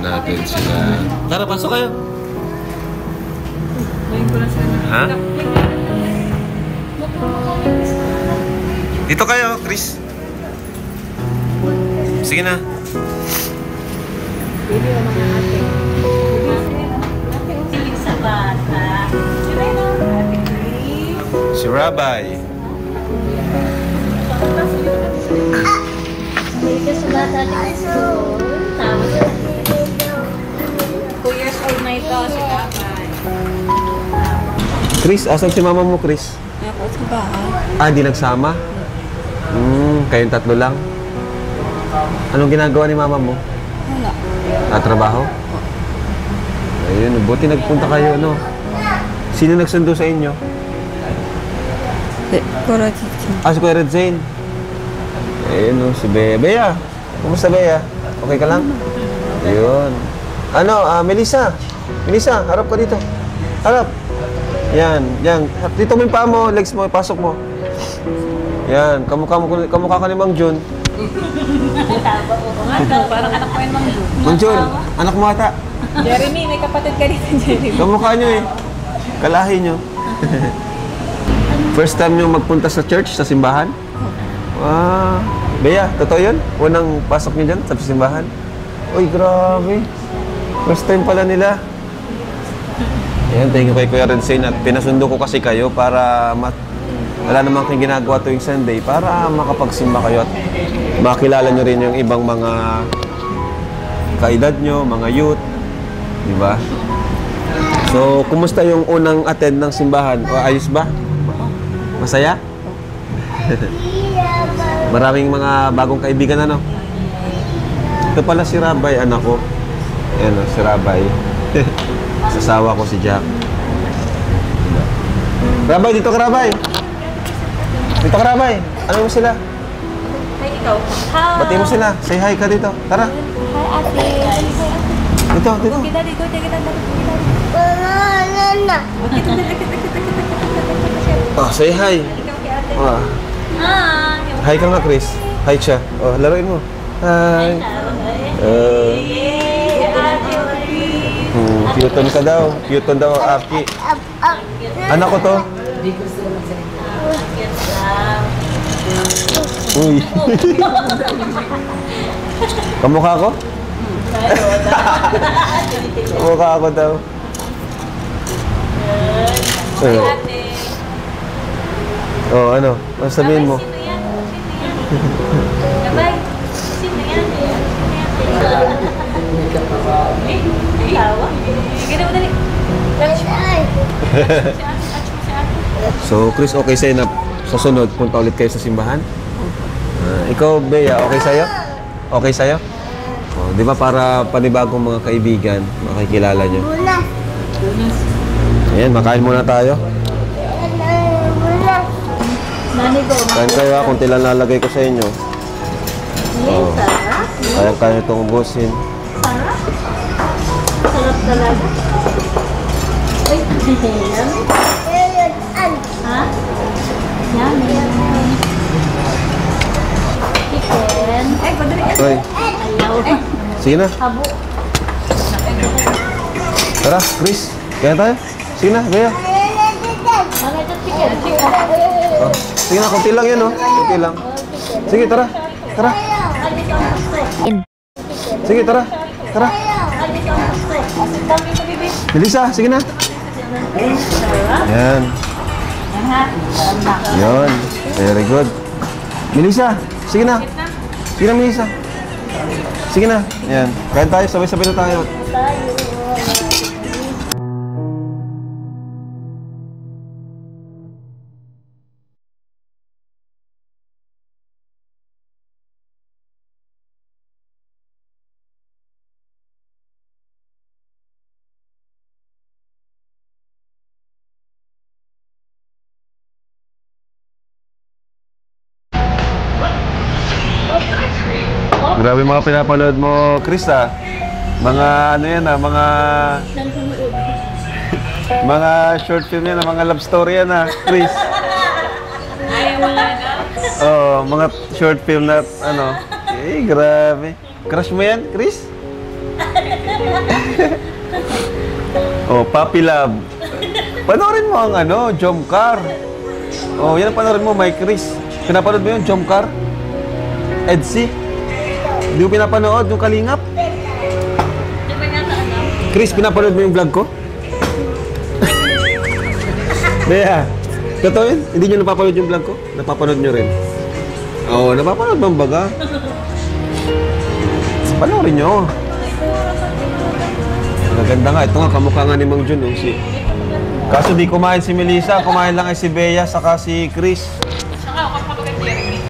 natin sila. Tara, pasok kayo. Ha? Dito kayo, Chris. Sige na. Sa bata. Si Rabbi. Dito sa bata ni school. Tapos 2 years old na ito si Kapay. Chris, asan si mama mo, Chris? Ako sa bahay. Ah, hindi nagsama? Kayong tatlo lang? Anong ginagawa ni mama mo? Wala. Trabaho? Ayun, buti nagpunta kayo, no? Sino nagsundo sa inyo? Kura Chichi. Si Kuya Red Zane. Ayun, no, si Bea. Bea, kumusta Bea? Okay ka lang? Ayun. Melissa. Melissa, harap ka dito. Harap. Yan, yan. Dito mo yung paa mo, legs mo, ipasok mo. Yan, kamukha ka ni Mang Jun. Parang anak ko yun, Mang Jun. Mang Jun, anak mo ata. Jeremy, may kapatid ka dito, Jeremy. Kamukha nyo eh. Kalahi nyo. First time nyo magpunta sa church, sa simbahan? Bea, totoo yun? Unang pasok nyo dyan sa simbahan? Uy, grabe. First time pala nila. Ayan, thank you kay Kuya Red Zane. At pinasundo ko kasi kayo para wala naman kayong ginagawa tuwing Sunday para makapagsimba kayo at makilala nyo rin yung ibang mga kaedad nyo, mga youth. Diba? So, kumusta yung unang attend ng simbahan? Ayos ba? Masaya? Maraming mga bagong kaibigan, ano? Ito pala si Rabbi, anak ko. Ayan, si Rabbi. Sasawa ko si Jack. Rabbi, dito ka, Rabbi. Dito ka, Rabbi. Ano mo sila? Hi, ikaw. Hi. Bati mo sila. Say hi ka dito. Tara. Hi, ate. Dito, dito. Kita dito, kita dito. Say hi. Hi ka nga, Chris. Hi siya. Laruin mo. Hi. Cute ka daw. Cute daw, Aki. Anak ko to. Uy. Kamukha ko? Kamukha ko daw. Ano? Ano sabihin mo? Bye. Sino yan? Ganda mo dali. So, Chris, okay sa'yo na sa sunod, punta ulit kayo sa simbahan? Ikaw, Bea, okay sa'yo? Okay sa'yo? Di ba para panibagong mga kaibigan, makikilala nyo? Ayan, makain muna tayo. Kain kayo ha, kunti lang lalagay ko sa inyo. Kaya itong ubusin. Sarap talaga. Uy, ha? Yan. Chicken. Uy. Ayaw. Sige na. Habo. Tara, Chris. Kaya tayo. Sige na, Bea. Ano ito chicken? Sige na, kunti lang yan, oh. Kunti lang. Sige, tara. Tara. Sige, tara. Tara. Melissa, sige na. Yan. Yan. Very good. Melissa, sige na. Sige na, Melissa. Sige na. Yan. Kain tayo, sabay-sabay na tayo. Grabe mga pinapanood mo, Chris, ah. Mga ano yan, ah, mga short film yan, mga love story yan, ah, Chris. Mga short film na ano. Grabe. Crush mo yan, Chris? Oh, Puppy Love. Panoorin mo ang ano, Jomcar. Oh, yan ang panoorin mo, Mike Chris. Pinapanood mo yun, Jomcar? Edsy? Hindi mo pinapanood yung Kalingap? Di ba niya sa ano? Chris, pinapanood mo yung vlog ko? Bea, totoo yun? Hindi nyo napapanood yung vlog ko? Napapanood nyo rin? Oo, napapanood mo baga? Panoorin nyo. Maganda nga. Ito nga, kamukha nga ni Mang Jun. Oh, si... Kaso di kumain si Melissa, kumain lang ay si Bea, saka si Chris.